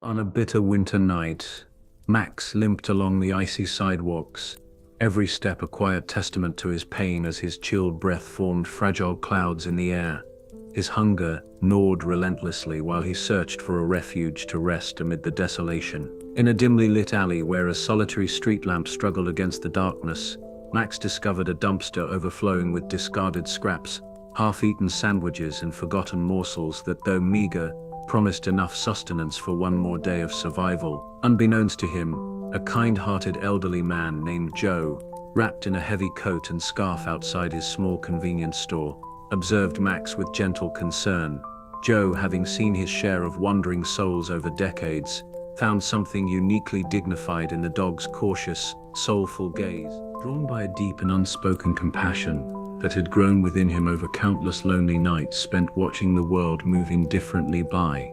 On a bitter winter night, Max limped along the icy sidewalks, every step a quiet testament to his pain as his chilled breath formed fragile clouds in the air. His hunger gnawed relentlessly while he searched for a refuge to rest amid the desolation. In a dimly lit alley where a solitary street lamp struggled against the darkness, Max discovered a dumpster overflowing with discarded scraps, half-eaten sandwiches and forgotten morsels that, though meager, promised enough sustenance for one more day of survival. Unbeknownst to him, a kind-hearted elderly man named Joe, wrapped in a heavy coat and scarf outside his small convenience store, observed Max with gentle concern. Joe, having seen his share of wandering souls over decades, found something uniquely dignified in the dog's cautious, soulful gaze. Drawn by a deep and unspoken compassion that had grown within him over countless lonely nights spent watching the world move indifferently by,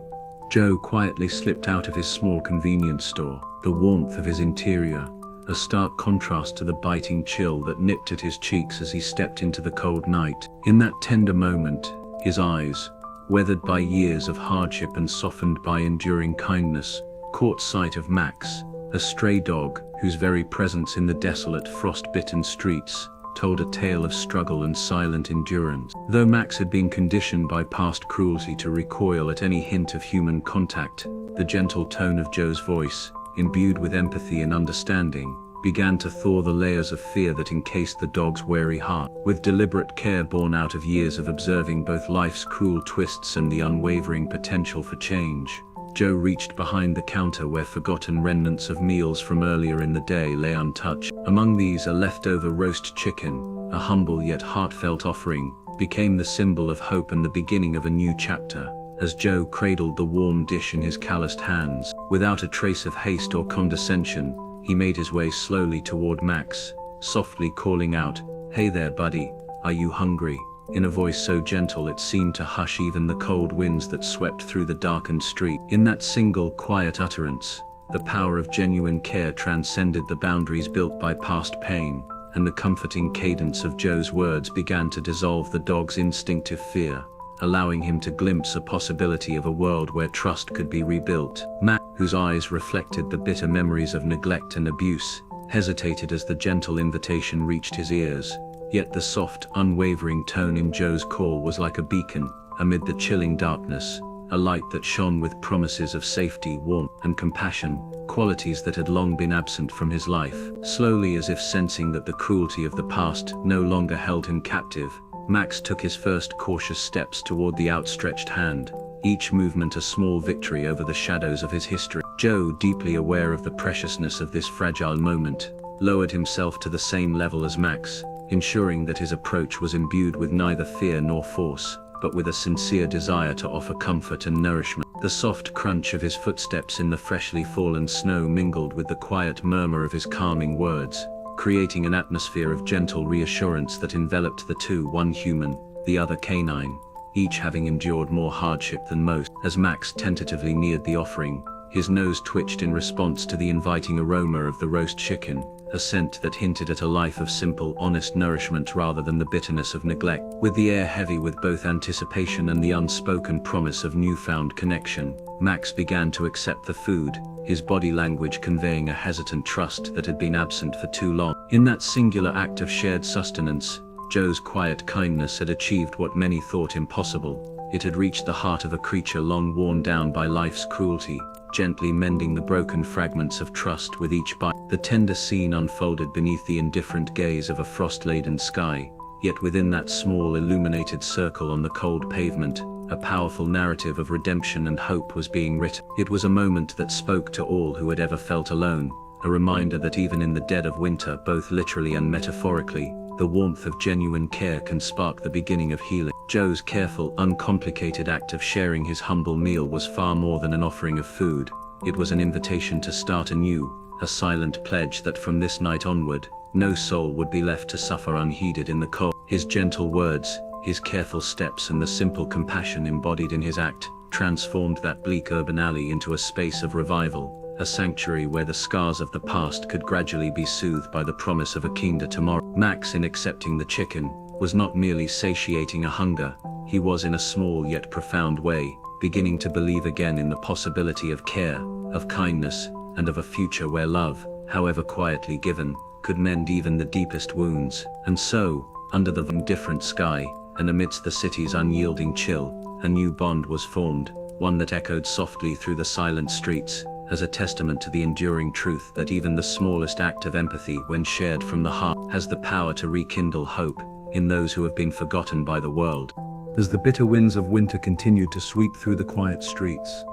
Joe quietly slipped out of his small convenience store, the warmth of his interior a stark contrast to the biting chill that nipped at his cheeks as he stepped into the cold night. In that tender moment, his eyes, weathered by years of hardship and softened by enduring kindness, caught sight of Max, a stray dog whose very presence in the desolate, frost-bitten streets told a tale of struggle and silent endurance. Though Max had been conditioned by past cruelty to recoil at any hint of human contact, the gentle tone of Joe's voice, imbued with empathy and understanding, began to thaw the layers of fear that encased the dog's wary heart. With deliberate care born out of years of observing both life's cruel twists and the unwavering potential for change, Joe reached behind the counter where forgotten remnants of meals from earlier in the day lay untouched. Among these, a leftover roast chicken, a humble yet heartfelt offering, became the symbol of hope and the beginning of a new chapter. As Joe cradled the warm dish in his calloused hands, without a trace of haste or condescension, he made his way slowly toward Max, softly calling out, "Hey there, buddy, are you hungry?" in a voice so gentle it seemed to hush even the cold winds that swept through the darkened street. In that single, quiet utterance, the power of genuine care transcended the boundaries built by past pain, and the comforting cadence of Joe's words began to dissolve the dog's instinctive fear, allowing him to glimpse a possibility of a world where trust could be rebuilt. Max, whose eyes reflected the bitter memories of neglect and abuse, hesitated as the gentle invitation reached his ears. Yet the soft, unwavering tone in Joe's call was like a beacon, amid the chilling darkness, a light that shone with promises of safety, warmth, and compassion, qualities that had long been absent from his life. Slowly, as if sensing that the cruelty of the past no longer held him captive, Max took his first cautious steps toward the outstretched hand, each movement a small victory over the shadows of his history. Joe, deeply aware of the preciousness of this fragile moment, lowered himself to the same level as Max, ensuring that his approach was imbued with neither fear nor force, but with a sincere desire to offer comfort and nourishment. The soft crunch of his footsteps in the freshly fallen snow mingled with the quiet murmur of his calming words, creating an atmosphere of gentle reassurance that enveloped the two, one human, the other canine, each having endured more hardship than most. As Max tentatively neared the offering, his nose twitched in response to the inviting aroma of the roast chicken, a scent that hinted at a life of simple, honest nourishment rather than the bitterness of neglect. With the air heavy with both anticipation and the unspoken promise of newfound connection, Max began to accept the food, his body language conveying a hesitant trust that had been absent for too long. In that singular act of shared sustenance, Joe's quiet kindness had achieved what many thought impossible. It had reached the heart of a creature long worn down by life's cruelty, gently mending the broken fragments of trust with each bite. The tender scene unfolded beneath the indifferent gaze of a frost-laden sky, yet within that small illuminated circle on the cold pavement, a powerful narrative of redemption and hope was being written. It was a moment that spoke to all who had ever felt alone, a reminder that even in the dead of winter, both literally and metaphorically, the warmth of genuine care can spark the beginning of healing. Joe's careful, uncomplicated act of sharing his humble meal was far more than an offering of food. It was an invitation to start anew, a silent pledge that from this night onward, no soul would be left to suffer unheeded in the cold. His gentle words, his careful steps and the simple compassion embodied in his act, transformed that bleak urban alley into a space of revival, a sanctuary where the scars of the past could gradually be soothed by the promise of a kinder tomorrow. Max, in accepting the chicken, was not merely satiating a hunger, he was in a small yet profound way, beginning to believe again in the possibility of care, of kindness, and of a future where love, however quietly given, could mend even the deepest wounds. And so, under the indifferent sky, and amidst the city's unyielding chill, a new bond was formed, one that echoed softly through the silent streets, as a testament to the enduring truth that even the smallest act of empathy, when shared from the heart, has the power to rekindle hope in those who have been forgotten by the world. As the bitter winds of winter continued to sweep through the quiet streets,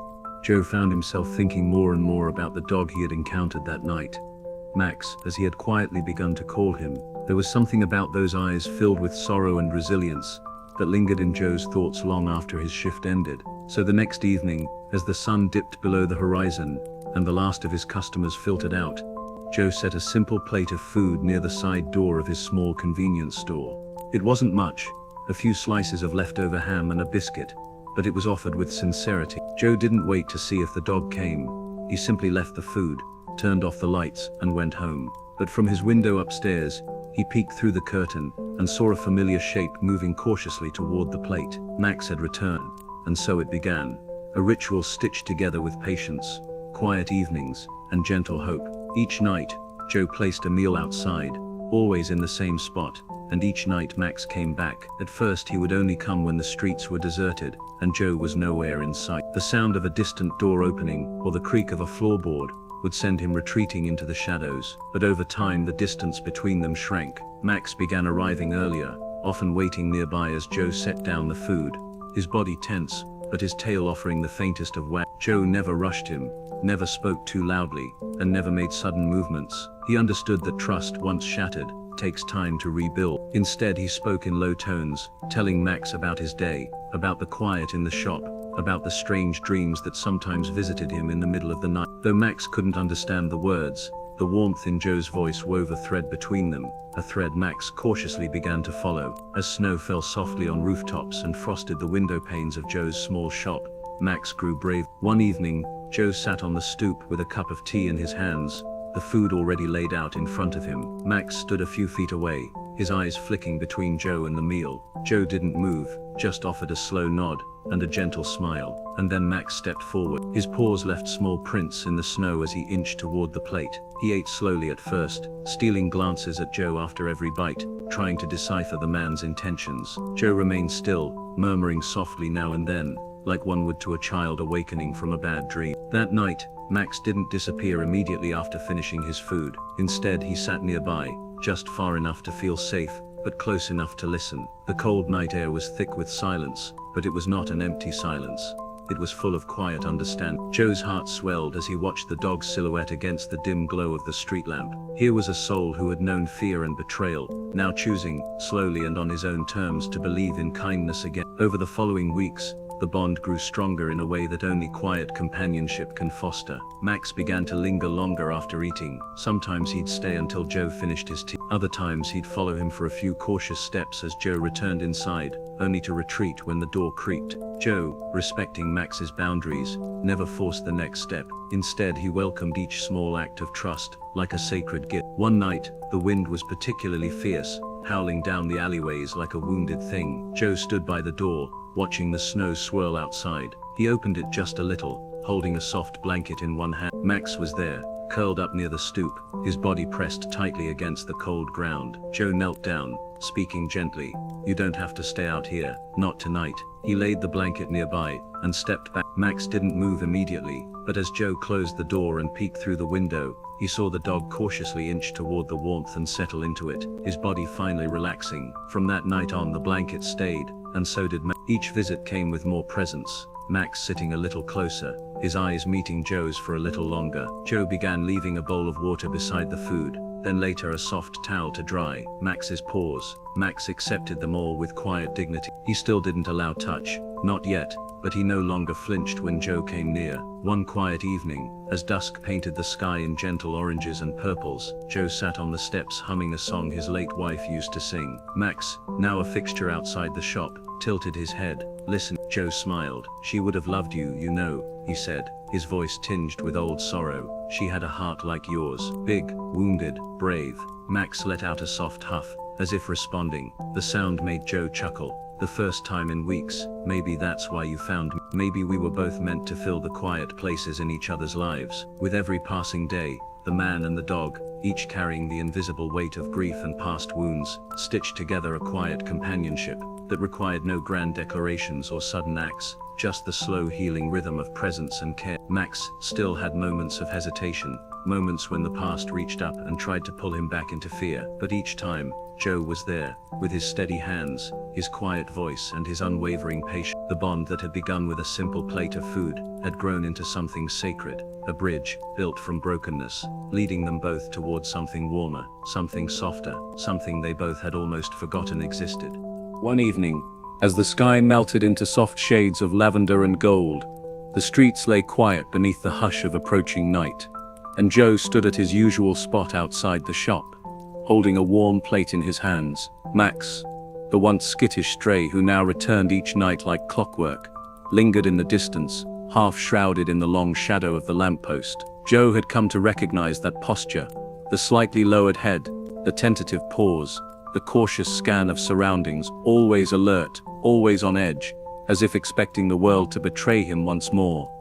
Joe found himself thinking more and more about the dog he had encountered that night. Max, as he had quietly begun to call him. There was something about those eyes filled with sorrow and resilience that lingered in Joe's thoughts long after his shift ended. So the next evening, as the sun dipped below the horizon and the last of his customers filtered out, Joe set a simple plate of food near the side door of his small convenience store. It wasn't much, a few slices of leftover ham and a biscuit, but it was offered with sincerity. Joe didn't wait to see if the dog came. He simply left the food, turned off the lights, and went home. But from his window upstairs, he peeked through the curtain and saw a familiar shape moving cautiously toward the plate. Max had returned, and so it began. A ritual stitched together with patience, quiet evenings, and gentle hope. Each night, Joe placed a meal outside, always in the same spot, and each night Max came back. At first he would only come when the streets were deserted, and Joe was nowhere in sight. The sound of a distant door opening, or the creak of a floorboard, would send him retreating into the shadows. But over time the distance between them shrank. Max began arriving earlier, often waiting nearby as Joe set down the food, his body tense, but his tail offering the faintest of wags. Joe never rushed him, never spoke too loudly, and never made sudden movements. He understood that trust, once shattered, takes time to rebuild. Instead he spoke in low tones, telling Max about his day, about the quiet in the shop, about the strange dreams that sometimes visited him in the middle of the night. Though Max couldn't understand the words, the warmth in Joe's voice wove a thread between them, a thread Max cautiously began to follow. As snow fell softly on rooftops and frosted the window panes of Joe's small shop, Max grew brave. One evening, Joe sat on the stoop with a cup of tea in his hands, the food already laid out in front of him. Max stood a few feet away, his eyes flicking between Joe and the meal. Joe didn't move, just offered a slow nod and a gentle smile, and then Max stepped forward. His paws left small prints in the snow as he inched toward the plate. He ate slowly at first, stealing glances at Joe after every bite, trying to decipher the man's intentions. Joe remained still, murmuring softly now and then, like one would to a child awakening from a bad dream. That night, Max didn't disappear immediately after finishing his food. Instead, he sat nearby, just far enough to feel safe, but close enough to listen. The cold night air was thick with silence, but it was not an empty silence. It was full of quiet understanding. Joe's heart swelled as he watched the dog's silhouette against the dim glow of the street lamp. Here was a soul who had known fear and betrayal, now choosing, slowly and on his own terms, to believe in kindness again. Over the following weeks, the bond grew stronger in a way that only quiet companionship can foster. Max began to linger longer after eating. Sometimes he'd stay until Joe finished his tea. Other times he'd follow him for a few cautious steps as Joe returned inside, only to retreat when the door creaked. Joe, respecting Max's boundaries, never forced the next step. Instead, he welcomed each small act of trust, like a sacred gift. One night, the wind was particularly fierce, howling down the alleyways like a wounded thing. Joe stood by the door, watching the snow swirl outside. He opened it just a little, holding a soft blanket in one hand. Max was there, curled up near the stoop, his body pressed tightly against the cold ground. Joe knelt down, speaking gently. "You don't have to stay out here, not tonight." He laid the blanket nearby and stepped back. Max didn't move immediately, but as Joe closed the door and peeked through the window, he saw the dog cautiously inch toward the warmth and settle into it, his body finally relaxing. From that night on, the blanket stayed, and so did Max. Each visit came with more presence, Max sitting a little closer, his eyes meeting Joe's for a little longer. Joe began leaving a bowl of water beside the food, then later a soft towel to dry Max's paws. Max accepted them all with quiet dignity. He still didn't allow touch, not yet, but he no longer flinched when Joe came near. One quiet evening, as dusk painted the sky in gentle oranges and purples, Joe sat on the steps humming a song his late wife used to sing. Max, now a fixture outside the shop, tilted his head. "Listen." Joe smiled. "She would have loved you, you know," he said, his voice tinged with old sorrow. "She had a heart like yours, big, wounded, brave." Max let out a soft huff, as if responding. The sound made Joe chuckle. The first time in weeks. Maybe that's why you found me. Maybe we were both meant to fill the quiet places in each other's lives. With every passing day, the man and the dog, each carrying the invisible weight of grief and past wounds, stitched together a quiet companionship that required no grand declarations or sudden acts, just the slow healing rhythm of presence and care. Max still had moments of hesitation, moments when the past reached up and tried to pull him back into fear, but each time, Joe was there, with his steady hands, his quiet voice and his unwavering patience. The bond that had begun with a simple plate of food had grown into something sacred, a bridge built from brokenness, leading them both towards something warmer, something softer, something they both had almost forgotten existed. One evening, as the sky melted into soft shades of lavender and gold, the streets lay quiet beneath the hush of approaching night, and Joe stood at his usual spot outside the shop, holding a warm plate in his hands. Max, the once skittish stray who now returned each night like clockwork, lingered in the distance, half shrouded in the long shadow of the lamppost. Joe had come to recognize that posture, the slightly lowered head, the tentative pause, the cautious scan of surroundings, always alert, always on edge, as if expecting the world to betray him once more.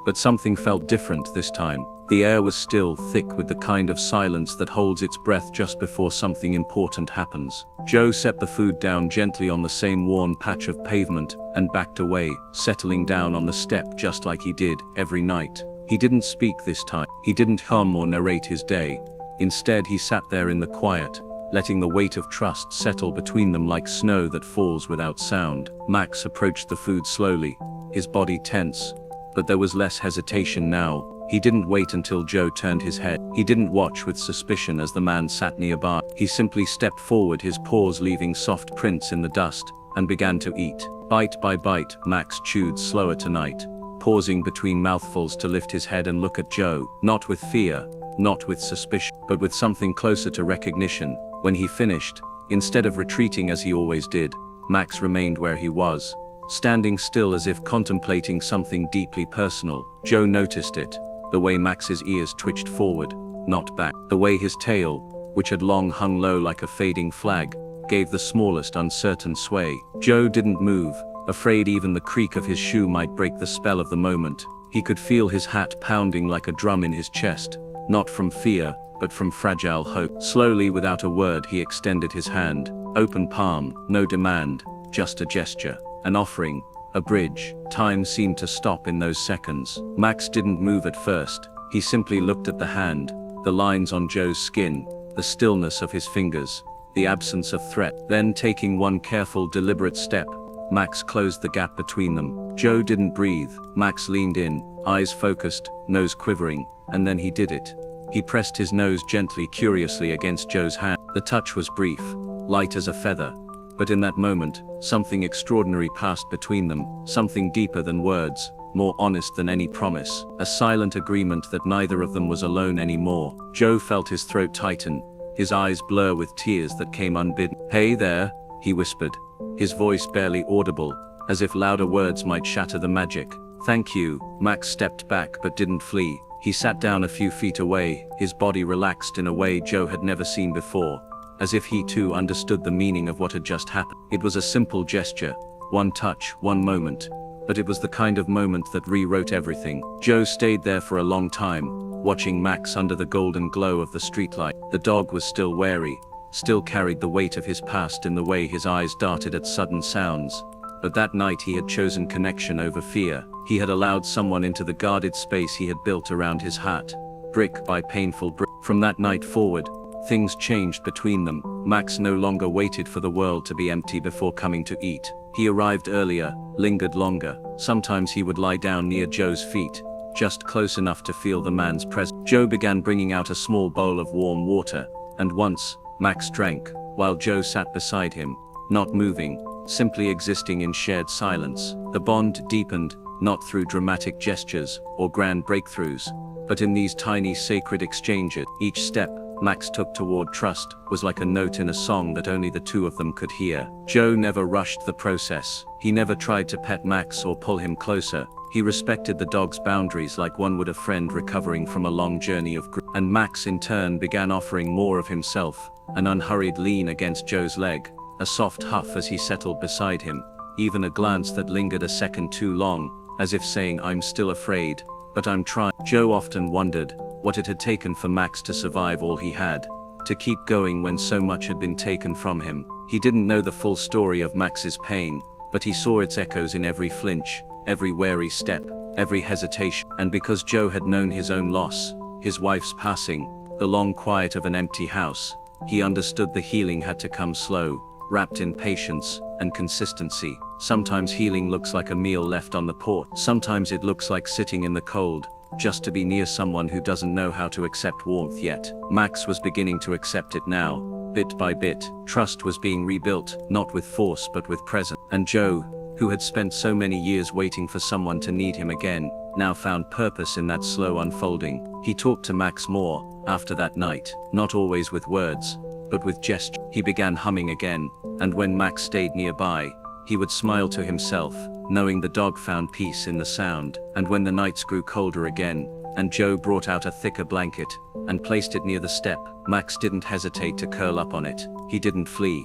But something felt different this time. The air was still, thick with the kind of silence that holds its breath just before something important happens. Joe set the food down gently on the same worn patch of pavement and backed away, settling down on the step just like he did every night. He didn't speak this time. He didn't hum or narrate his day. Instead, he sat there in the quiet, letting the weight of trust settle between them like snow that falls without sound. Max approached the food slowly, his body tense, but there was less hesitation now. He didn't wait until Joe turned his head. He didn't watch with suspicion as the man sat nearby. He simply stepped forward, his paws leaving soft prints in the dust, and began to eat. Bite by bite, Max chewed slower tonight, pausing between mouthfuls to lift his head and look at Joe, not with fear, not with suspicion, but with something closer to recognition. When he finished, instead of retreating as he always did, Max remained where he was, standing still as if contemplating something deeply personal. Joe noticed it, the way Max's ears twitched forward, not back, the way his tail, which had long hung low like a fading flag, gave the smallest uncertain sway. Joe didn't move, afraid even the creak of his shoe might break the spell of the moment. He could feel his heart pounding like a drum in his chest, not from fear, but from fragile hope. Slowly, without a word, he extended his hand, open palm, no demand, just a gesture, an offering, a bridge. Time seemed to stop in those seconds. Max didn't move at first. He simply looked at the hand, the lines on Joe's skin, the stillness of his fingers, the absence of threat. Then, taking one careful, deliberate step, Max closed the gap between them. Joe didn't breathe. Max leaned in, eyes focused, nose quivering, and then he did it. He pressed his nose gently, curiously against Joe's hand. The touch was brief, light as a feather, but in that moment, something extraordinary passed between them, something deeper than words, more honest than any promise, a silent agreement that neither of them was alone anymore. Joe felt his throat tighten, his eyes blur with tears that came unbidden. "Hey there," he whispered, his voice barely audible, as if louder words might shatter the magic. "Thank you." Max stepped back but didn't flee. He sat down a few feet away, his body relaxed in a way Joe had never seen before, as if he too understood the meaning of what had just happened. It was a simple gesture, one touch, one moment, but it was the kind of moment that rewrote everything. Joe stayed there for a long time, watching Max under the golden glow of the streetlight. The dog was still wary, still carried the weight of his past in the way his eyes darted at sudden sounds. But that night he had chosen connection over fear. He had allowed someone into the guarded space he had built around his heart, brick by painful brick. From that night forward, things changed between them. Max no longer waited for the world to be empty before coming to eat. He arrived earlier, lingered longer. Sometimes he would lie down near Joe's feet, just close enough to feel the man's presence. Joe began bringing out a small bowl of warm water, and once, Max drank, while Joe sat beside him, not moving, simply existing in shared silence. The bond deepened, not through dramatic gestures or grand breakthroughs, but in these tiny sacred exchanges. Each step Max took toward trust was like a note in a song that only the two of them could hear. Joe never rushed the process. He never tried to pet Max or pull him closer. He respected the dog's boundaries like one would a friend recovering from a long journey of grief. And Max in turn began offering more of himself, an unhurried lean against Joe's leg, a soft huff as he settled beside him, even a glance that lingered a second too long, as if saying, "I'm still afraid, but I'm trying." Joe often wondered what it had taken for Max to survive all he had, to keep going when so much had been taken from him. He didn't know the full story of Max's pain, but he saw its echoes in every flinch, every wary step, every hesitation. And because Joe had known his own loss, his wife's passing, the long quiet of an empty house, he understood the healing had to come slow, wrapped in patience and consistency. Sometimes healing looks like a meal left on the porch. Sometimes it looks like sitting in the cold, just to be near someone who doesn't know how to accept warmth yet. Max was beginning to accept it now, bit by bit. Trust was being rebuilt, not with force but with presence. And Joe, who had spent so many years waiting for someone to need him again, now found purpose in that slow unfolding. He talked to Max more after that night, not always with words, but with gesture. He began humming again, and when Max stayed nearby, he would smile to himself, knowing the dog found peace in the sound. And when the nights grew colder again, and Joe brought out a thicker blanket and placed it near the step, Max didn't hesitate to curl up on it. He didn't flee.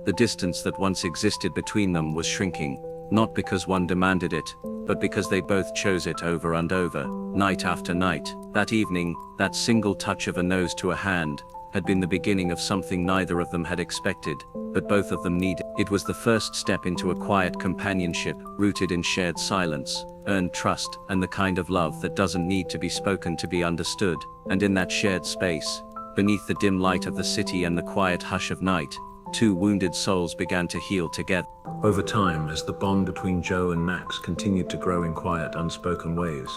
The distance that once existed between them was shrinking, not because one demanded it, but because they both chose it over and over, night after night. That evening, that single touch of a nose to a hand, had been the beginning of something neither of them had expected, but both of them needed. It was the first step into a quiet companionship, rooted in shared silence, earned trust, and the kind of love that doesn't need to be spoken to be understood. And in that shared space, beneath the dim light of the city and the quiet hush of night, two wounded souls began to heal together. Over time, as the bond between Joe and Max continued to grow in quiet, unspoken ways,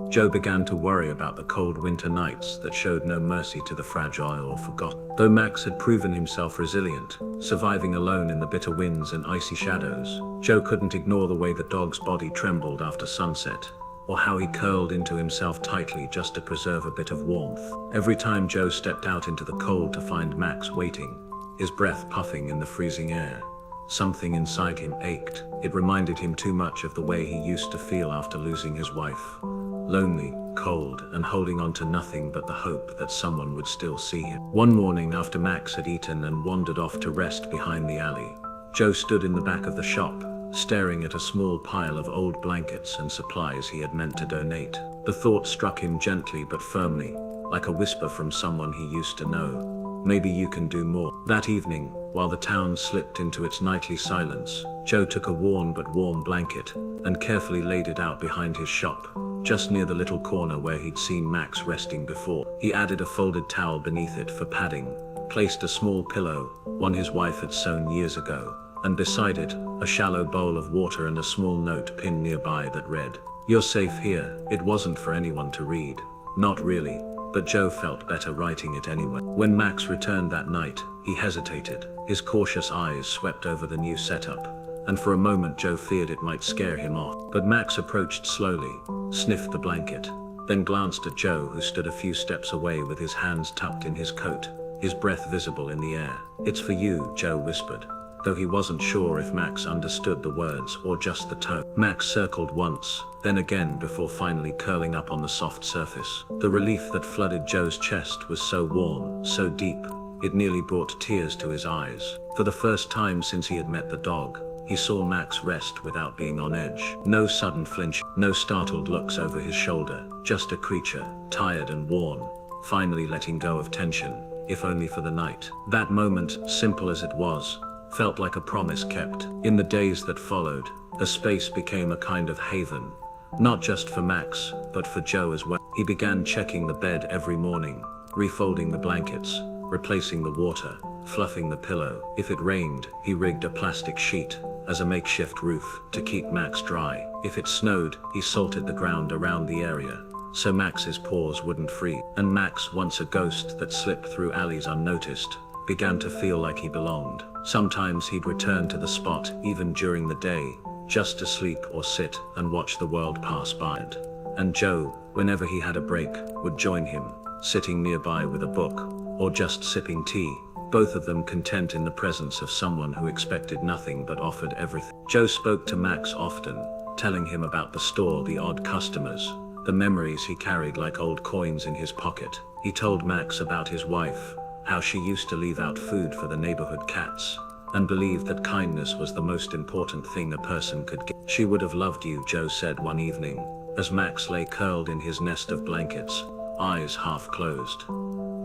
Joe began to worry about the cold winter nights that showed no mercy to the fragile or forgotten. Though Max had proven himself resilient, surviving alone in the bitter winds and icy shadows, Joe couldn't ignore the way the dog's body trembled after sunset, or how he curled into himself tightly just to preserve a bit of warmth. Every time Joe stepped out into the cold to find Max waiting, his breath puffing in the freezing air, something inside him ached. It reminded him too much of the way he used to feel after losing his wife. Lonely, cold, and holding on to nothing but the hope that someone would still see him. One morning after Max had eaten and wandered off to rest behind the alley, Joe stood in the back of the shop, staring at a small pile of old blankets and supplies he had meant to donate. The thought struck him gently but firmly, like a whisper from someone he used to know. Maybe you can do more. That evening, while the town slipped into its nightly silence, Joe took a worn but warm blanket and carefully laid it out behind his shop, just near the little corner where he'd seen Max resting before. He added a folded towel beneath it for padding, placed a small pillow, one his wife had sewn years ago, and beside it, a shallow bowl of water and a small note pinned nearby that read, "You're safe here." It wasn't for anyone to read. Not really, but Joe felt better writing it anyway. When Max returned that night, he hesitated. His cautious eyes swept over the new setup, and for a moment Joe feared it might scare him off. But Max approached slowly, sniffed the blanket, then glanced at Joe, who stood a few steps away with his hands tucked in his coat, his breath visible in the air. "It's for you," Joe whispered, though he wasn't sure if Max understood the words or just the tone. Max circled once, then again before finally curling up on the soft surface. The relief that flooded Joe's chest was so warm, so deep, it nearly brought tears to his eyes. For the first time since he had met the dog, he saw Max rest without being on edge. No sudden flinch, no startled looks over his shoulder, just a creature, tired and worn, finally letting go of tension, if only for the night. That moment, simple as it was, felt like a promise kept. In the days that followed, the space became a kind of haven, not just for Max, but for Joe as well. He began checking the bed every morning, refolding the blankets, replacing the water, fluffing the pillow. If it rained, he rigged a plastic sheet as a makeshift roof to keep Max dry. If it snowed, he salted the ground around the area so Max's paws wouldn't freeze. And Max, once a ghost that slipped through alleys unnoticed, began to feel like he belonged. Sometimes he'd return to the spot even during the day, just to sleep or sit and watch the world pass by. And Joe, whenever he had a break, would join him, sitting nearby with a book, or just sipping tea, both of them content in the presence of someone who expected nothing but offered everything. Joe spoke to Max often, telling him about the store, the odd customers, the memories he carried like old coins in his pocket. He told Max about his wife, how she used to leave out food for the neighborhood cats, and believed that kindness was the most important thing a person could give. "She would have loved you," Joe said one evening, as Max lay curled in his nest of blankets, eyes half closed.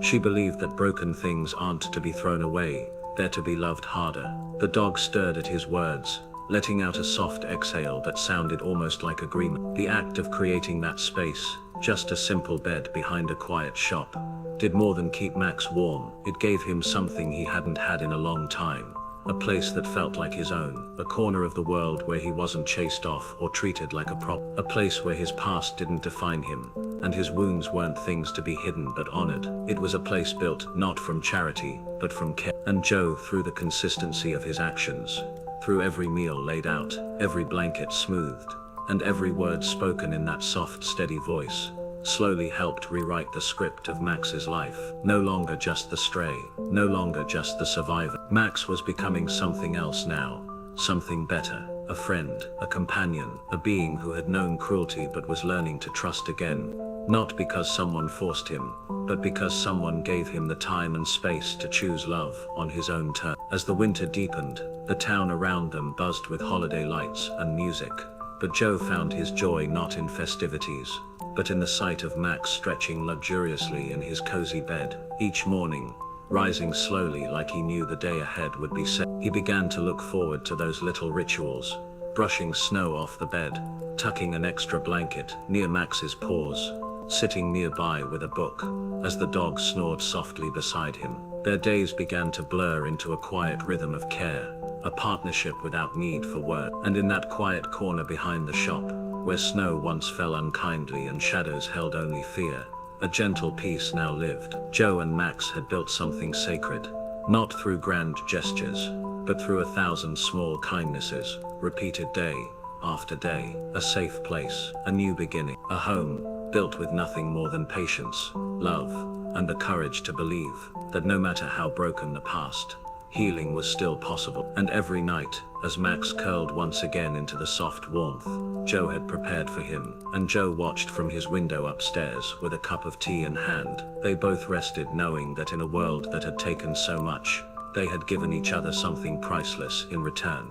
"She believed that broken things aren't to be thrown away, they're to be loved harder." The dog stirred at his words, letting out a soft exhale that sounded almost like agreement. The act of creating that space, just a simple bed behind a quiet shop, did more than keep Max warm. It gave him something he hadn't had in a long time. A place that felt like his own, a corner of the world where he wasn't chased off or treated like a prop, a place where his past didn't define him, and his wounds weren't things to be hidden but honored. It was a place built not from charity, but from care. And Joe, through the consistency of his actions, through every meal laid out, every blanket smoothed, and every word spoken in that soft, steady voice, slowly helped rewrite the script of Max's life. No longer just the stray, no longer just the survivor. Max was becoming something else now, something better, a friend, a companion, a being who had known cruelty but was learning to trust again. Not because someone forced him, but because someone gave him the time and space to choose love on his own terms. As the winter deepened, the town around them buzzed with holiday lights and music, but Joe found his joy not in festivities, but in the sight of Max stretching luxuriously in his cozy bed. Each morning, rising slowly like he knew the day ahead would be safe, he began to look forward to those little rituals, brushing snow off the bed, tucking an extra blanket near Max's paws, sitting nearby with a book, as the dog snored softly beside him. Their days began to blur into a quiet rhythm of care, a partnership without need for word. And in that quiet corner behind the shop, where snow once fell unkindly and shadows held only fear, a gentle peace now lived. Joe and Max had built something sacred, not through grand gestures, but through 1,000 small kindnesses, repeated day after day. A safe place, a new beginning, a home built with nothing more than patience, love, and the courage to believe that no matter how broken the past, healing was still possible. And every night, as Max curled once again into the soft warmth Joe had prepared for him, and Joe watched from his window upstairs with a cup of tea in hand, they both rested knowing that in a world that had taken so much, they had given each other something priceless in return.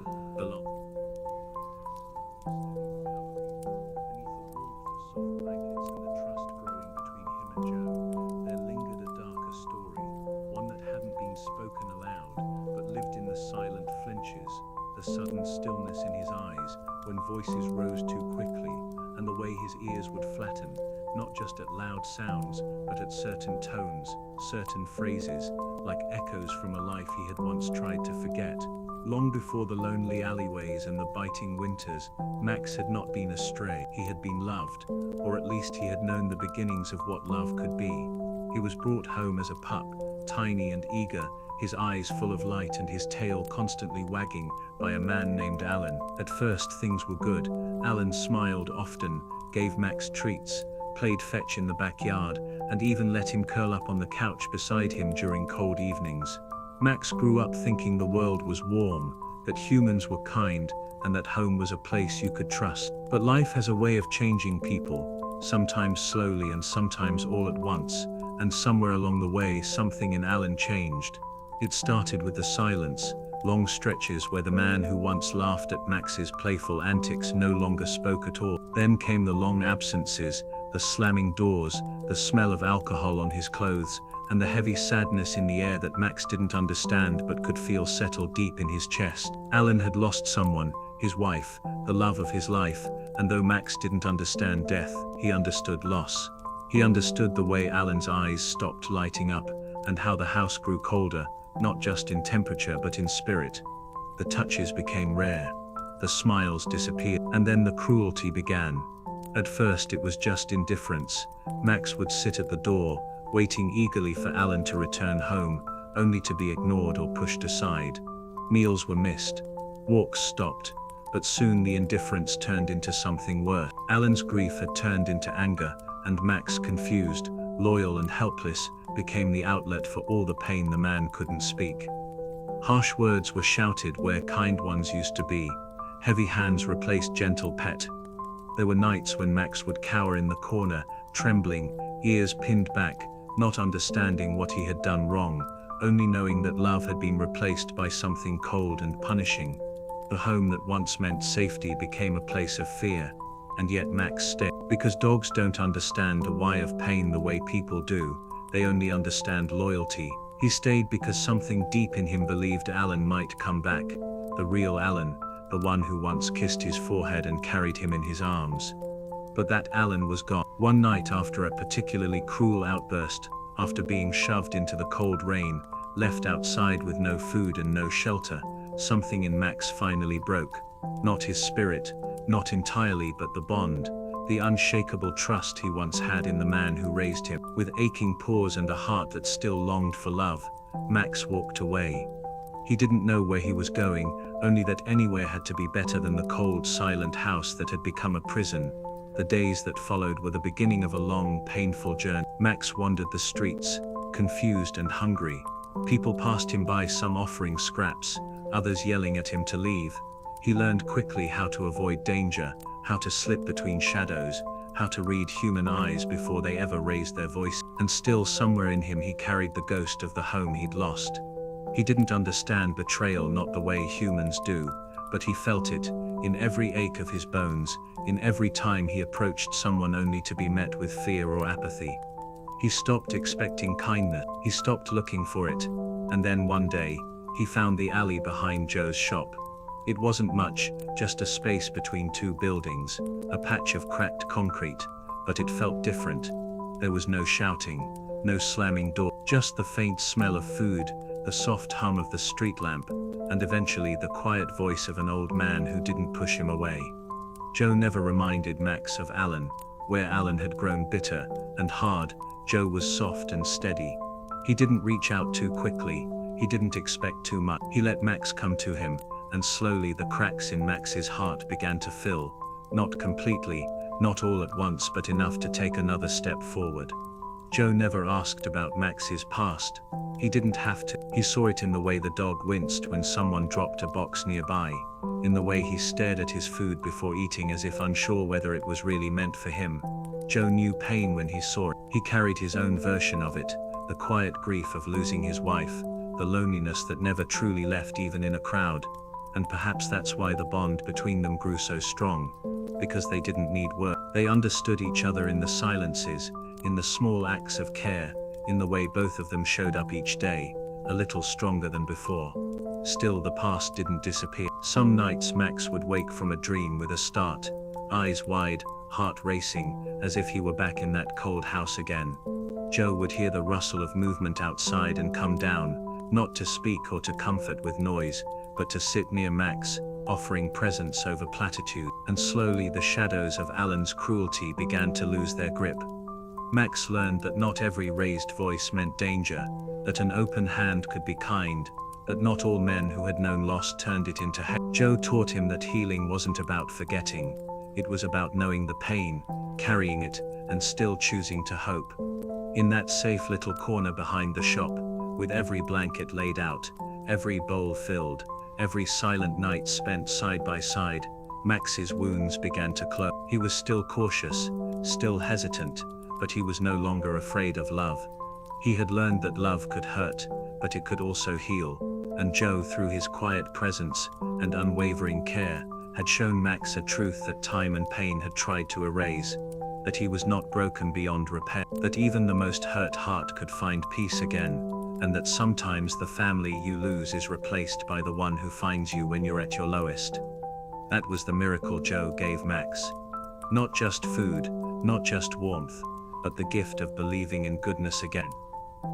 Spoken aloud, but lived in the silent flinches, the sudden stillness in his eyes when voices rose too quickly, and the way his ears would flatten, not just at loud sounds, but at certain tones, certain phrases, like echoes from a life he had once tried to forget. Long before the lonely alleyways and the biting winters, Max had not been astray. He had been loved, or at least he had known the beginnings of what love could be. He was brought home as a pup, tiny and eager, his eyes full of light and his tail constantly wagging, by a man named Alan. At first things were good. Alan smiled often, gave Max treats, played fetch in the backyard, and even let him curl up on the couch beside him during cold evenings. Max grew up thinking the world was warm, that humans were kind, and that home was a place you could trust. But life has a way of changing people, sometimes slowly and sometimes all at once, and somewhere along the way something in Alan changed. It started with the silence, long stretches where the man who once laughed at Max's playful antics no longer spoke at all. Then came the long absences, the slamming doors, the smell of alcohol on his clothes, and the heavy sadness in the air that Max didn't understand but could feel settle deep in his chest. Alan had lost someone, his wife, the love of his life, and though Max didn't understand death, he understood loss. He understood the way Alan's eyes stopped lighting up, and how the house grew colder, not just in temperature but in spirit. The touches became rare, the smiles disappeared, and then the cruelty began. At first it was just indifference. Max would sit at the door, waiting eagerly for Alan to return home, only to be ignored or pushed aside. Meals were missed, walks stopped, but soon the indifference turned into something worse. Alan's grief had turned into anger, and Max, confused, loyal and helpless, became the outlet for all the pain the man couldn't speak. Harsh words were shouted where kind ones used to be. Heavy hands replaced gentle pet. There were nights when Max would cower in the corner, trembling, ears pinned back, not understanding what he had done wrong, only knowing that love had been replaced by something cold and punishing. The home that once meant safety became a place of fear, and yet Max stayed. Because dogs don't understand the why of pain the way people do, they only understand loyalty. He stayed because something deep in him believed Alan might come back, the real Alan, the one who once kissed his forehead and carried him in his arms. But that Alan was gone. One night after a particularly cruel outburst, after being shoved into the cold rain, left outside with no food and no shelter, something in Max finally broke. Not his spirit, not entirely, but the bond, the unshakable trust he once had in the man who raised him. With aching paws and a heart that still longed for love, Max walked away. He didn't know where he was going, only that anywhere had to be better than the cold, silent house that had become a prison. The days that followed were the beginning of a long, painful journey. Max wandered the streets, confused and hungry. People passed him by, some offering scraps, others yelling at him to leave. He learned quickly how to avoid danger, how to slip between shadows, how to read human eyes before they ever raised their voice. And still somewhere in him he carried the ghost of the home he'd lost. He didn't understand betrayal not the way humans do, but he felt it, in every ache of his bones, in every time he approached someone only to be met with fear or apathy. He stopped expecting kindness, he stopped looking for it, and then one day, he found the alley behind Joe's shop. It wasn't much, just a space between two buildings, a patch of cracked concrete, but it felt different. There was no shouting, no slamming door, just the faint smell of food, the soft hum of the street lamp, and eventually the quiet voice of an old man who didn't push him away. Joe never reminded Max of Alan. Where Alan had grown bitter and hard, Joe was soft and steady. He didn't reach out too quickly, he didn't expect too much. He let Max come to him, and slowly the cracks in Max's heart began to fill. Not completely, not all at once, but enough to take another step forward. Joe never asked about Max's past. He didn't have to. He saw it in the way the dog winced when someone dropped a box nearby, in the way he stared at his food before eating as if unsure whether it was really meant for him. Joe knew pain when he saw it. He carried his own version of it, the quiet grief of losing his wife, the loneliness that never truly left even in a crowd. And perhaps that's why the bond between them grew so strong, because they didn't need words. They understood each other in the silences, in the small acts of care, in the way both of them showed up each day, a little stronger than before. Still, the past didn't disappear. Some nights Max would wake from a dream with a start, eyes wide, heart racing, as if he were back in that cold house again. Joe would hear the rustle of movement outside and come down, not to speak or to comfort with noise, but to sit near Max, offering presents over platitude. And slowly the shadows of Alan's cruelty began to lose their grip. Max learned that not every raised voice meant danger, that an open hand could be kind, that not all men who had known loss turned it into hate. Joe taught him that healing wasn't about forgetting, it was about knowing the pain, carrying it, and still choosing to hope. In that safe little corner behind the shop, with every blanket laid out, every bowl filled, every silent night spent side by side, Max's wounds began to close. He was still cautious, still hesitant, but he was no longer afraid of love. He had learned that love could hurt, but it could also heal, and Joe, through his quiet presence and unwavering care, had shown Max a truth that time and pain had tried to erase, that he was not broken beyond repair, that even the most hurt heart could find peace again, and that sometimes the family you lose is replaced by the one who finds you when you're at your lowest. That was the miracle Joe gave Max. Not just food, not just warmth, but the gift of believing in goodness again.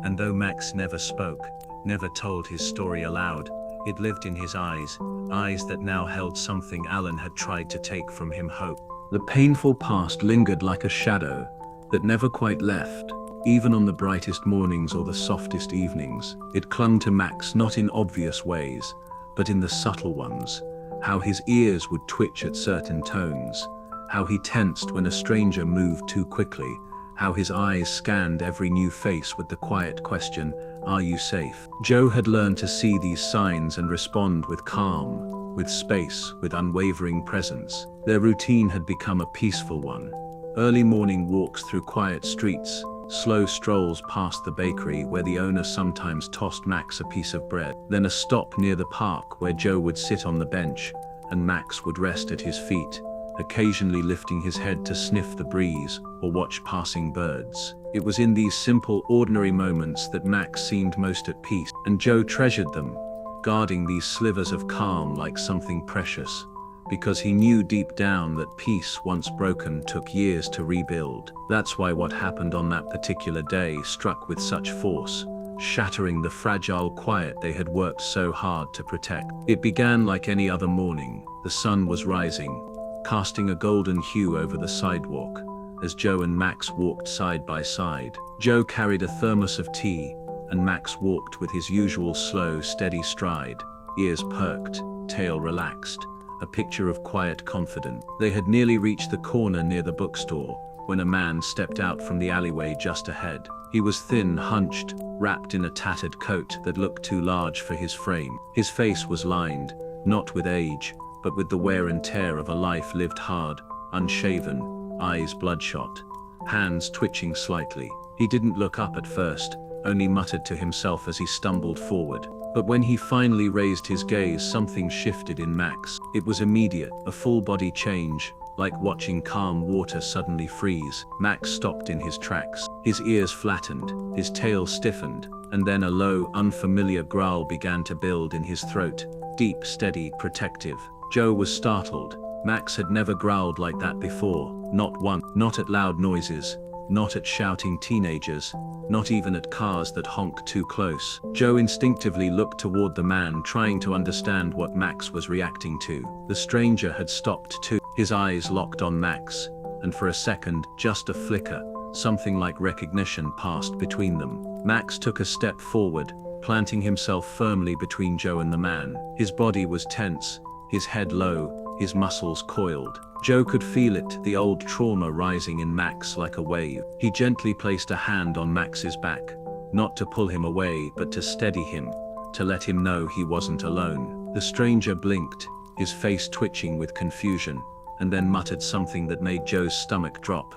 And though Max never spoke, never told his story aloud, it lived in his eyes, eyes that now held something Alan had tried to take from him: hope. The painful past lingered like a shadow that never quite left. Even on the brightest mornings or the softest evenings, it clung to Max, not in obvious ways, but in the subtle ones. How his ears would twitch at certain tones, how he tensed when a stranger moved too quickly, how his eyes scanned every new face with the quiet question, "Are you safe?" Joe had learned to see these signs and respond with calm, with space, with unwavering presence. Their routine had become a peaceful one. Early morning walks through quiet streets, Slow strolls past the bakery where the owner sometimes tossed Max a piece of bread. Then a stop near the park where Joe would sit on the bench and Max would rest at his feet, occasionally lifting his head to sniff the breeze or watch passing birds. It was in these simple, ordinary moments that Max seemed most at peace, and Joe treasured them, guarding these slivers of calm like something precious, because he knew deep down that peace, once broken, took years to rebuild. That's why what happened on that particular day struck with such force, shattering the fragile quiet they had worked so hard to protect. It began like any other morning. The sun was rising, casting a golden hue over the sidewalk, as Joe and Max walked side by side. Joe carried a thermos of tea, and Max walked with his usual slow, steady stride, ears perked, tail relaxed, a picture of quiet confidence. They had nearly reached the corner near the bookstore when a man stepped out from the alleyway just ahead. He was thin, hunched, wrapped in a tattered coat that looked too large for his frame. His face was lined, not with age, but with the wear and tear of a life lived hard, unshaven, eyes bloodshot, hands twitching slightly. He didn't look up at first, only muttered to himself as he stumbled forward. But when he finally raised his gaze, something shifted in Max. It was immediate, a full-body change, like watching calm water suddenly freeze. Max stopped in his tracks. His ears flattened, his tail stiffened, and then a low, unfamiliar growl began to build in his throat, deep, steady, protective. Joe was startled. Max had never growled like that before, not once, not at loud noises, not at shouting teenagers, not even at cars that honked too close. Joe instinctively looked toward the man, trying to understand what Max was reacting to. The stranger had stopped too. His eyes locked on Max, and for a second, just a flicker, something like recognition passed between them. Max took a step forward, planting himself firmly between Joe and the man. His body was tense, his head low, his muscles coiled. Joe could feel it, the old trauma rising in Max like a wave. He gently placed a hand on Max's back, not to pull him away but to steady him, to let him know he wasn't alone. The stranger blinked, his face twitching with confusion, and then muttered something that made Joe's stomach drop.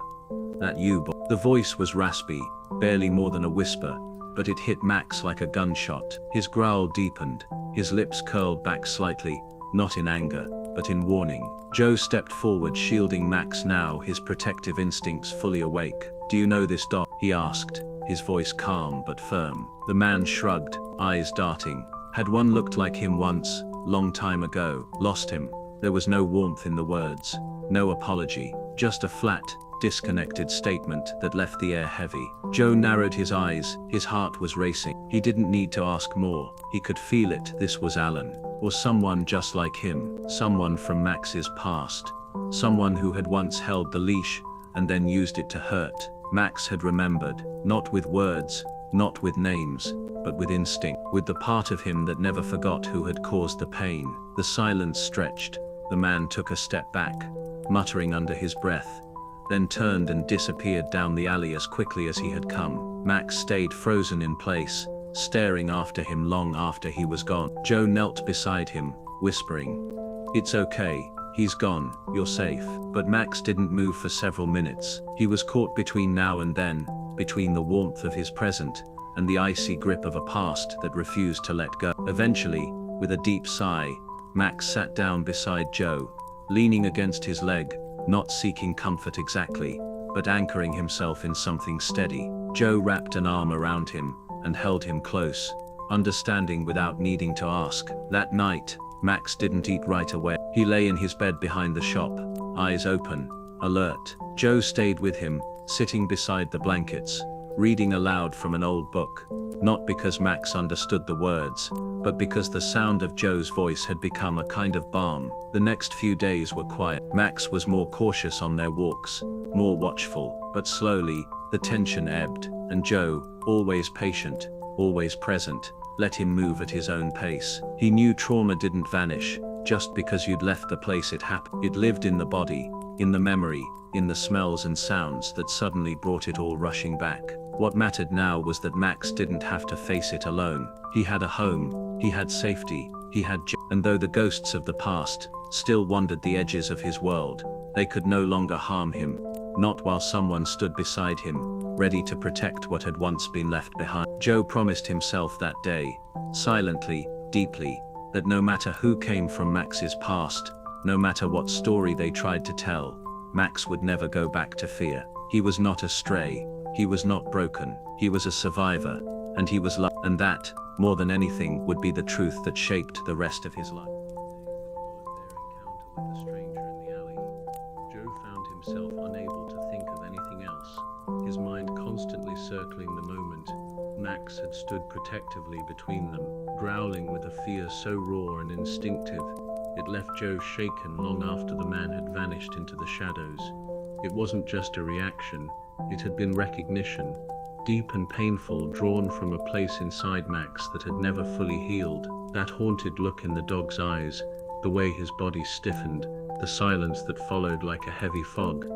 "That you, boy?" The voice was raspy, barely more than a whisper, but it hit Max like a gunshot. His growl deepened, his lips curled back slightly, not in anger, but in warning. Joe stepped forward, shielding Max now, his protective instincts fully awake. "Do you know this dog?" he asked, his voice calm but firm. The man shrugged, eyes darting. Had one looked like him once, long time ago. Lost him. There was no warmth in the words, no apology, just a flat, disconnected statement that left the air heavy. Joe narrowed his eyes, his heart was racing. He didn't need to ask more, he could feel it. This was Alan, or someone just like him, someone from Max's past, someone who had once held the leash and then used it to hurt. Max had remembered, not with words, not with names, but with instinct, with the part of him that never forgot who had caused the pain. The silence stretched. The man took a step back, muttering under his breath, then turned and disappeared down the alley as quickly as he had come. Max stayed frozen in place, staring after him long after he was gone. Joe knelt beside him, whispering, "It's okay, he's gone, you're safe." But Max didn't move for several minutes. He was caught between now and then, between the warmth of his present and the icy grip of a past that refused to let go. Eventually, with a deep sigh, Max sat down beside Joe, leaning against his leg, not seeking comfort exactly, but anchoring himself in something steady. Joe wrapped an arm around him and held him close, understanding without needing to ask. That night, Max didn't eat right away. He lay in his bed behind the shop, eyes open, alert. Joe stayed with him, sitting beside the blankets, reading aloud from an old book, not because Max understood the words, but because the sound of Joe's voice had become a kind of balm. The next few days were quiet. Max was more cautious on their walks, more watchful, but slowly, the tension ebbed, and Joe, always patient, always present, let him move at his own pace. He knew trauma didn't vanish just because you'd left the place it happened. It lived in the body, in the memory, in the smells and sounds that suddenly brought it all rushing back. What mattered now was that Max didn't have to face it alone. He had a home, he had safety, he had and though the ghosts of the past still wandered the edges of his world, they could no longer harm him, not while someone stood beside him, ready to protect what had once been left behind. Joe promised himself that day, silently, deeply, that no matter who came from Max's past, no matter what story they tried to tell, Max would never go back to fear. He was not a stray, he was not broken, he was a survivor, and he was loved, and that, more than anything, would be the truth that shaped the rest of his life. Their encounter with the stranger in the alley, Joe found himself unable to think of anything else, his mind constantly circling the moment. Max had stood protectively between them, growling with a fear so raw and instinctive, it left Joe shaken long after the man had vanished into the shadows. It wasn't just a reaction, it had been recognition, deep and painful, drawn from a place inside Max that had never fully healed. That haunted look in the dog's eyes, the way his body stiffened, the silence that followed like a heavy fog.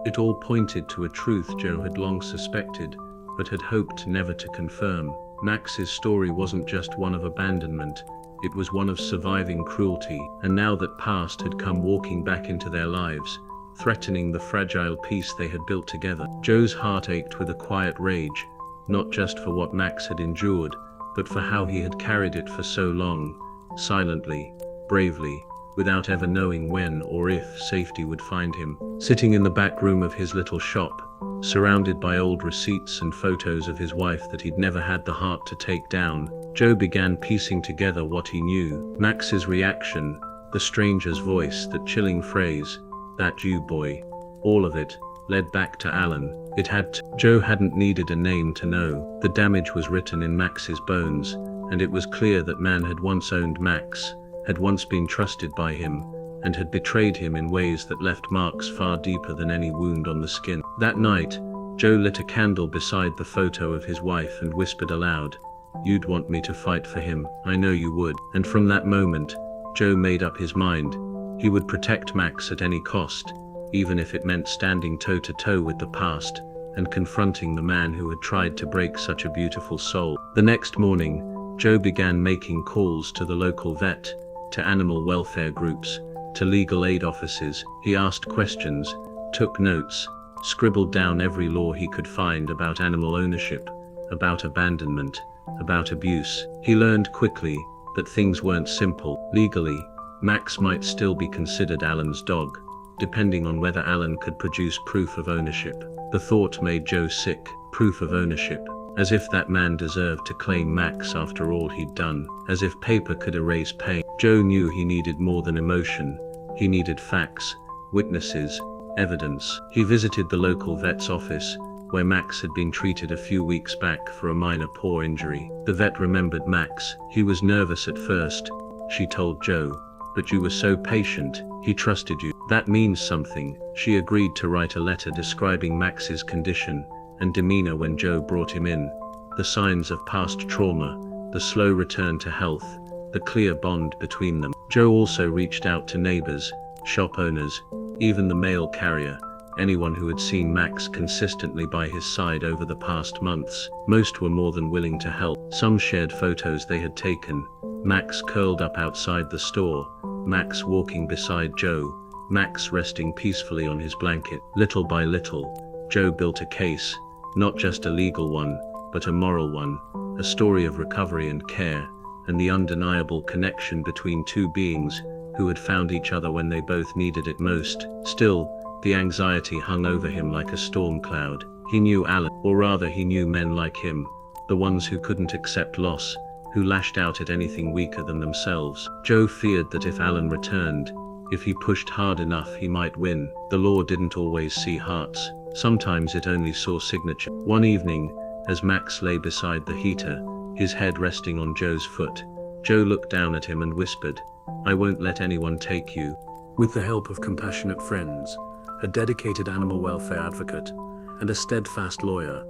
It all pointed to a truth Joe had long suspected, but had hoped never to confirm. Max's story wasn't just one of abandonment, it was one of surviving cruelty, and now that past had come walking back into their lives, threatening the fragile peace they had built together. Joe's heart ached with a quiet rage, not just for what Max had endured, but for how he had carried it for so long, silently, bravely, without ever knowing when or if safety would find him. Sitting in the back room of his little shop, surrounded by old receipts and photos of his wife that he'd never had the heart to take down, Joe began piecing together what he knew. Max's reaction, the stranger's voice, that chilling phrase, "That you, boy," all of it led back to Alan. It had to. Joe hadn't needed a name to know. The damage was written in Max's bones, and it was clear that man had once owned Max, had once been trusted by him, and had betrayed him in ways that left marks far deeper than any wound on the skin. That night, Joe lit a candle beside the photo of his wife and whispered aloud, "You'd want me to fight for him, I know you would." And from that moment, Joe made up his mind. He would protect Max at any cost, even if it meant standing toe-to-toe with the past, and confronting the man who had tried to break such a beautiful soul. The next morning, Joe began making calls to the local vet, to animal welfare groups, to legal aid offices. He asked questions, took notes, scribbled down every law he could find about animal ownership, about abandonment, about abuse. He learned quickly that things weren't simple. Legally, Max might still be considered Alan's dog, depending on whether Alan could produce proof of ownership. The thought made Joe sick. Proof of ownership. As if that man deserved to claim Max after all he'd done. As if paper could erase pain. Joe knew he needed more than emotion. He needed facts, witnesses, evidence. He visited the local vet's office, where Max had been treated a few weeks back for a minor paw injury. The vet remembered Max. He was nervous at first, she told Joe, but you were so patient, he trusted you. That means something. She agreed to write a letter describing Max's condition and demeanor when Joe brought him in, the signs of past trauma, the slow return to health, the clear bond between them. Joe also reached out to neighbors, shop owners, even the mail carrier, anyone who had seen Max consistently by his side over the past months. Most were more than willing to help. Some shared photos they had taken, Max curled up outside the store, Max walking beside Joe, Max resting peacefully on his blanket. Little by little, Joe built a case, not just a legal one, but a moral one, a story of recovery and care, and the undeniable connection between two beings who had found each other when they both needed it most. Still, the anxiety hung over him like a storm cloud. He knew Alan, or rather he knew men like him, the ones who couldn't accept loss, who lashed out at anything weaker than themselves. Joe feared that if Alan returned, if he pushed hard enough, he might win. The law didn't always see hearts. Sometimes it only saw signature. One evening, as Max lay beside the heater, his head resting on Joe's foot, Joe looked down at him and whispered, "I won't let anyone take you." With the help of compassionate friends, a dedicated animal welfare advocate, and a steadfast lawyer,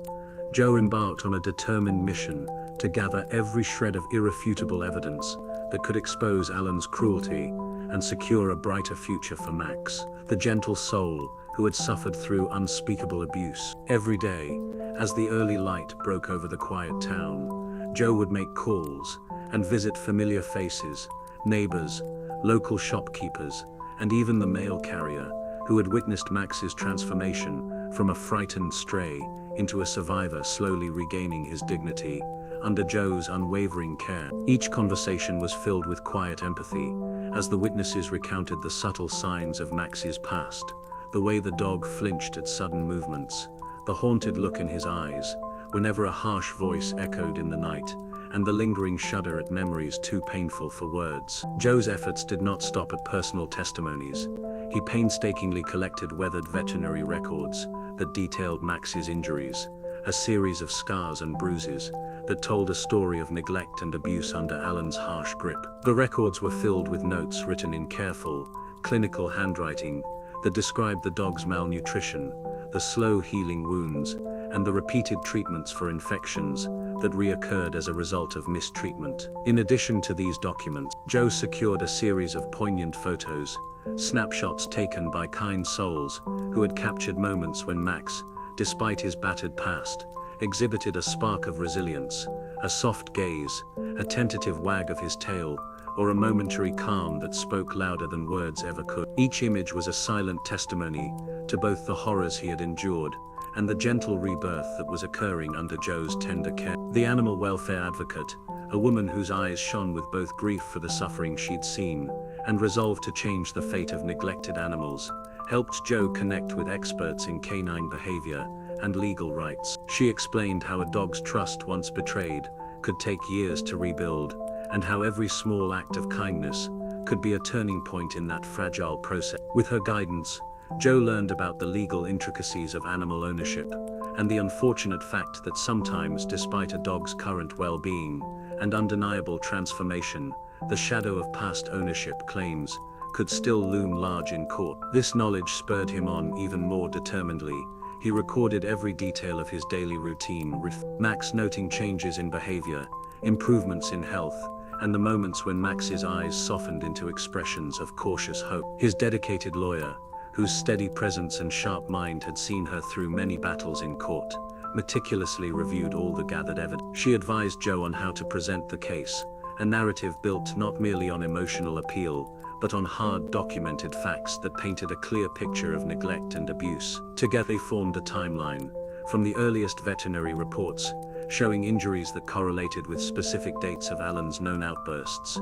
Joe embarked on a determined mission to gather every shred of irrefutable evidence that could expose Alan's cruelty and secure a brighter future for Max, the gentle soul who had suffered through unspeakable abuse. Every day, as the early light broke over the quiet town, Joe would make calls and visit familiar faces, neighbors, local shopkeepers, and even the mail carrier who had witnessed Max's transformation from a frightened stray into a survivor slowly regaining his dignity under Joe's unwavering care. Each conversation was filled with quiet empathy, as the witnesses recounted the subtle signs of Max's past, the way the dog flinched at sudden movements, the haunted look in his eyes whenever a harsh voice echoed in the night, and the lingering shudder at memories too painful for words. Joe's efforts did not stop at personal testimonies. He painstakingly collected weathered veterinary records that detailed Max's injuries, a series of scars and bruises that told a story of neglect and abuse under Alan's harsh grip. The records were filled with notes written in careful, clinical handwriting that described the dog's malnutrition, the slow healing wounds, and the repeated treatments for infections that reoccurred as a result of mistreatment. In addition to these documents, Joe secured a series of poignant photos, snapshots taken by kind souls who had captured moments when Max, despite his battered past, exhibited a spark of resilience, a soft gaze, a tentative wag of his tail, or a momentary calm that spoke louder than words ever could. Each image was a silent testimony to both the horrors he had endured and the gentle rebirth that was occurring under Joe's tender care. The animal welfare advocate, a woman whose eyes shone with both grief for the suffering she'd seen and resolve to change the fate of neglected animals, helped Joe connect with experts in canine behavior and legal rights. She explained how a dog's trust once betrayed could take years to rebuild, and how every small act of kindness could be a turning point in that fragile process. With her guidance, Joe learned about the legal intricacies of animal ownership, and the unfortunate fact that sometimes, despite a dog's current well-being and undeniable transformation, the shadow of past ownership claims could still loom large in court. This knowledge spurred him on even more determinedly. He recorded every detail of his daily routine, Max noting changes in behavior, improvements in health, and the moments when Max's eyes softened into expressions of cautious hope. His dedicated lawyer, whose steady presence and sharp mind had seen her through many battles in court, meticulously reviewed all the gathered evidence. She advised Joe on how to present the case, a narrative built not merely on emotional appeal, but on hard documented facts that painted a clear picture of neglect and abuse. Together they formed a timeline, from the earliest veterinary reports, showing injuries that correlated with specific dates of Alan's known outbursts,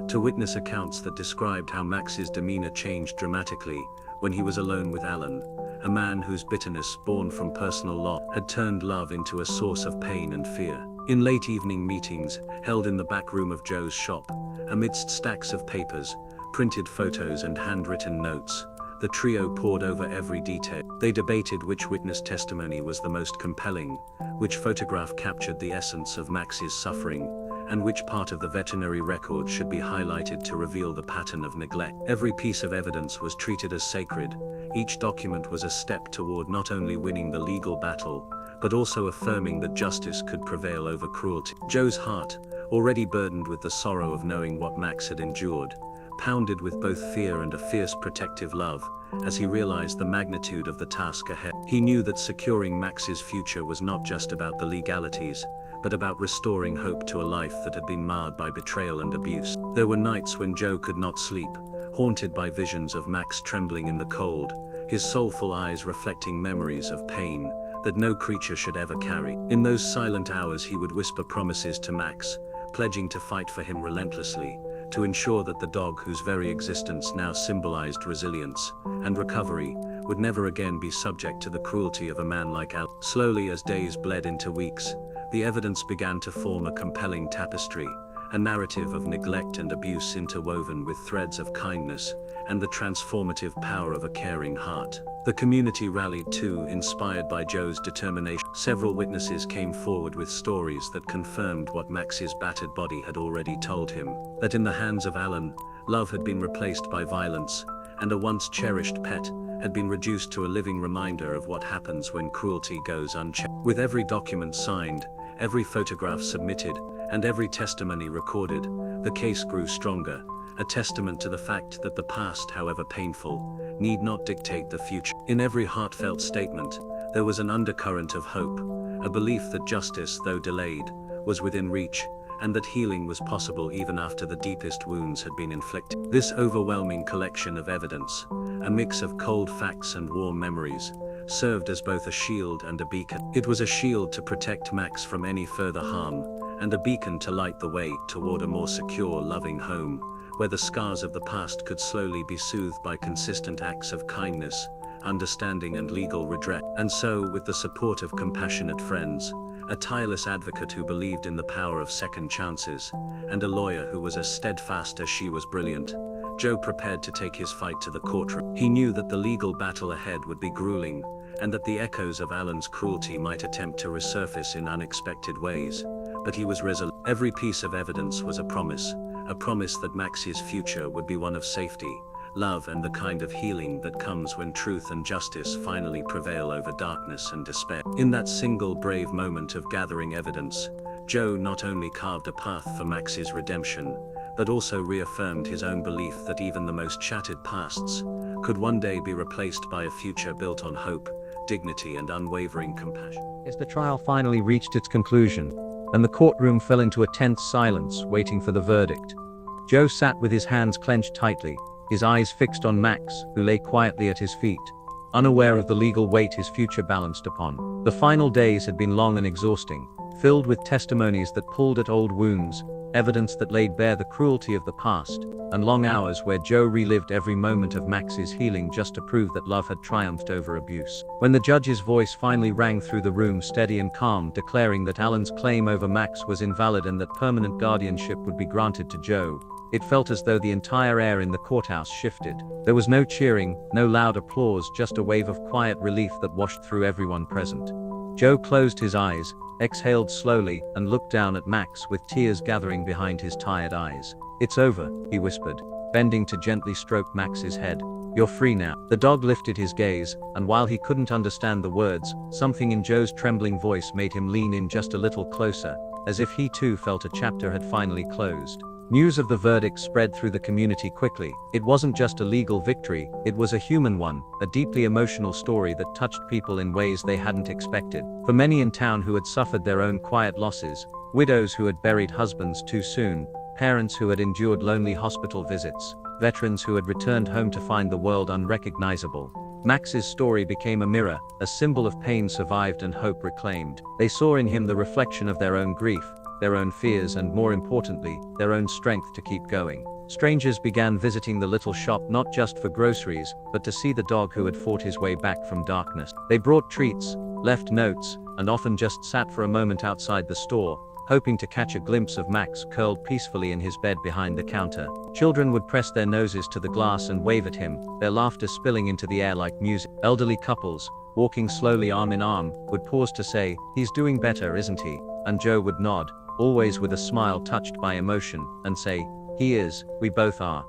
to witness accounts that described how Max's demeanor changed dramatically when he was alone with Alan, a man whose bitterness, born from personal loss, had turned love into a source of pain and fear. In late evening meetings, held in the back room of Joe's shop, amidst stacks of papers, printed photos and handwritten notes, the trio pored over every detail. They debated which witness testimony was the most compelling, which photograph captured the essence of Max's suffering, and which part of the veterinary record should be highlighted to reveal the pattern of neglect. Every piece of evidence was treated as sacred. Each document was a step toward not only winning the legal battle, but also affirming that justice could prevail over cruelty. Joe's heart, already burdened with the sorrow of knowing what Max had endured, pounded with both fear and a fierce protective love as he realized the magnitude of the task ahead. He knew that securing Max's future was not just about the legalities, but about restoring hope to a life that had been marred by betrayal and abuse. There were nights when Joe could not sleep, haunted by visions of Max trembling in the cold, his soulful eyes reflecting memories of pain that no creature should ever carry. In those silent hours he would whisper promises to Max, pledging to fight for him relentlessly, to ensure that the dog whose very existence now symbolized resilience and recovery would never again be subject to the cruelty of a man like Al. Slowly, as days bled into weeks, the evidence began to form a compelling tapestry, a narrative of neglect and abuse interwoven with threads of kindness and the transformative power of a caring heart. The community rallied too, inspired by Joe's determination. Several witnesses came forward with stories that confirmed what Max's battered body had already told him, that in the hands of Alan, love had been replaced by violence, and a once cherished pet had been reduced to a living reminder of what happens when cruelty goes unchecked. With every document signed, every photograph submitted, and every testimony recorded, the case grew stronger, a testament to the fact that the past, however painful, need not dictate the future. In every heartfelt statement, there was an undercurrent of hope, a belief that justice, though delayed, was within reach, and that healing was possible even after the deepest wounds had been inflicted. This overwhelming collection of evidence, a mix of cold facts and warm memories, served as both a shield and a beacon. It was a shield to protect Max from any further harm, and a beacon to light the way toward a more secure, loving home, where the scars of the past could slowly be soothed by consistent acts of kindness, understanding and legal redress. And so, with the support of compassionate friends, a tireless advocate who believed in the power of second chances, and a lawyer who was as steadfast as she was brilliant, Joe prepared to take his fight to the courtroom. He knew that the legal battle ahead would be grueling, and that the echoes of Alan's cruelty might attempt to resurface in unexpected ways, but he was resolute. Every piece of evidence was a promise that Max's future would be one of safety, love and the kind of healing that comes when truth and justice finally prevail over darkness and despair. In that single brave moment of gathering evidence, Joe not only carved a path for Max's redemption, but also reaffirmed his own belief that even the most shattered pasts could one day be replaced by a future built on hope, dignity and unwavering compassion. As the trial finally reached its conclusion, and the courtroom fell into a tense silence waiting for the verdict, Joe sat with his hands clenched tightly, his eyes fixed on Max, who lay quietly at his feet, unaware of the legal weight his future balanced upon. The final days had been long and exhausting, filled with testimonies that pulled at old wounds, evidence that laid bare the cruelty of the past, and long hours where Joe relived every moment of Max's healing just to prove that love had triumphed over abuse. When the judge's voice finally rang through the room steady and calm, declaring that Alan's claim over Max was invalid and that permanent guardianship would be granted to Joe, it felt as though the entire air in the courthouse shifted. There was no cheering, no loud applause, just a wave of quiet relief that washed through everyone present. Joe closed his eyes, exhaled slowly, and looked down at Max with tears gathering behind his tired eyes. "It's over," he whispered, bending to gently stroke Max's head. "You're free now." The dog lifted his gaze, and while he couldn't understand the words, something in Joe's trembling voice made him lean in just a little closer, as if he too felt a chapter had finally closed. News of the verdict spread through the community quickly. It wasn't just a legal victory, it was a human one, a deeply emotional story that touched people in ways they hadn't expected. For many in town who had suffered their own quiet losses, widows who had buried husbands too soon, parents who had endured lonely hospital visits, veterans who had returned home to find the world unrecognizable, Max's story became a mirror, a symbol of pain survived and hope reclaimed. They saw in him the reflection of their own grief, their own fears and, more importantly, their own strength to keep going. Strangers began visiting the little shop not just for groceries, but to see the dog who had fought his way back from darkness. They brought treats, left notes, and often just sat for a moment outside the store, hoping to catch a glimpse of Max curled peacefully in his bed behind the counter. Children would press their noses to the glass and wave at him, their laughter spilling into the air like music. Elderly couples, walking slowly arm in arm, would pause to say, "He's doing better, isn't he?" And Joe would nod, always with a smile touched by emotion, and say, "He is, we both are."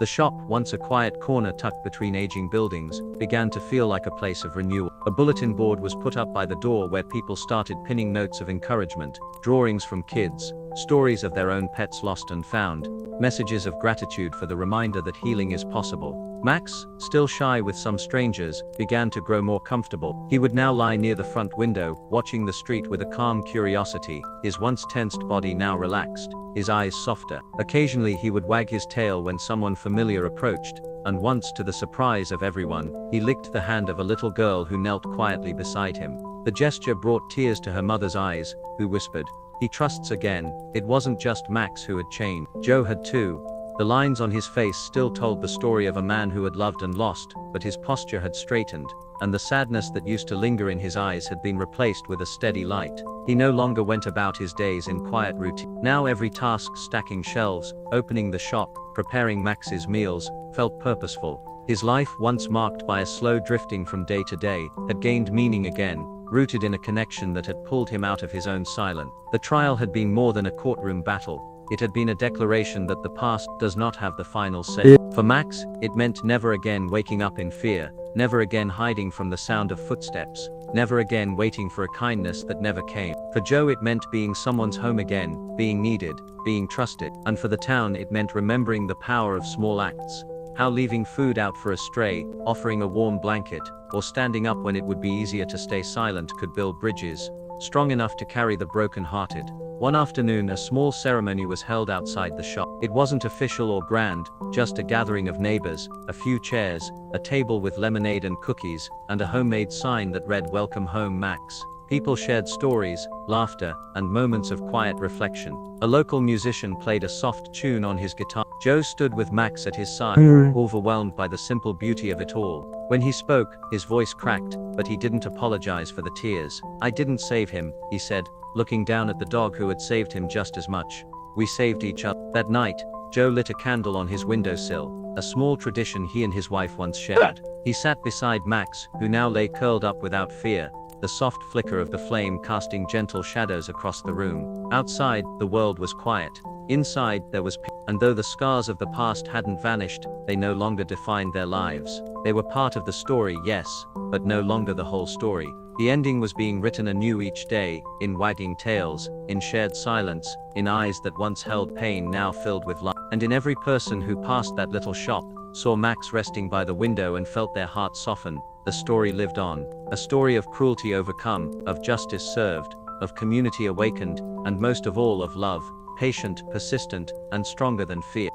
The shop, once a quiet corner tucked between aging buildings, began to feel like a place of renewal. A bulletin board was put up by the door where people started pinning notes of encouragement, drawings from kids, stories of their own pets lost and found, messages of gratitude for the reminder that healing is possible. Max, still shy with some strangers, began to grow more comfortable. He would now lie near the front window, watching the street with a calm curiosity, his once tensed body now relaxed, his eyes softer. Occasionally he would wag his tail when someone familiar approached, and once, to the surprise of everyone, he licked the hand of a little girl who knelt quietly beside him. The gesture brought tears to her mother's eyes, who whispered, "He trusts again." It wasn't just Max who had changed. Joe had too. The lines on his face still told the story of a man who had loved and lost, but his posture had straightened, and the sadness that used to linger in his eyes had been replaced with a steady light. He no longer went about his days in quiet routine. Now every task, stacking shelves, opening the shop, preparing Max's meals, felt purposeful. His life, once marked by a slow drifting from day to day, had gained meaning again, rooted in a connection that had pulled him out of his own silence. The trial had been more than a courtroom battle. It had been a declaration that the past does not have the final say. For Max, it meant never again waking up in fear, never again hiding from the sound of footsteps, never again waiting for a kindness that never came. For Joe it meant being someone's home again, being needed, being trusted. And for the town it meant remembering the power of small acts. How leaving food out for a stray, offering a warm blanket, or standing up when it would be easier to stay silent could build bridges, strong enough to carry the broken-hearted. One afternoon, a small ceremony was held outside the shop. It wasn't official or grand, just a gathering of neighbors, a few chairs, a table with lemonade and cookies, and a homemade sign that read "Welcome home, Max." People shared stories, laughter, and moments of quiet reflection. A local musician played a soft tune on his guitar. Joe stood with Max at his side, overwhelmed by the simple beauty of it all. When he spoke, his voice cracked, but he didn't apologize for the tears. "I didn't save him," he said, looking down at the dog who had saved him just as much. "We saved each other." That night, Joe lit a candle on his windowsill, a small tradition he and his wife once shared. He sat beside Max, who now lay curled up without fear, the soft flicker of the flame casting gentle shadows across the room. Outside, the world was quiet. Inside, there was peace. And though the scars of the past hadn't vanished, they no longer defined their lives. They were part of the story, yes, but no longer the whole story. The ending was being written anew each day, in wagging tails, in shared silence, in eyes that once held pain now filled with light. And in every person who passed that little shop, saw Max resting by the window and felt their hearts soften, the story lived on. A story of cruelty overcome, of justice served, of community awakened, and most of all of love, patient, persistent, and stronger than fear.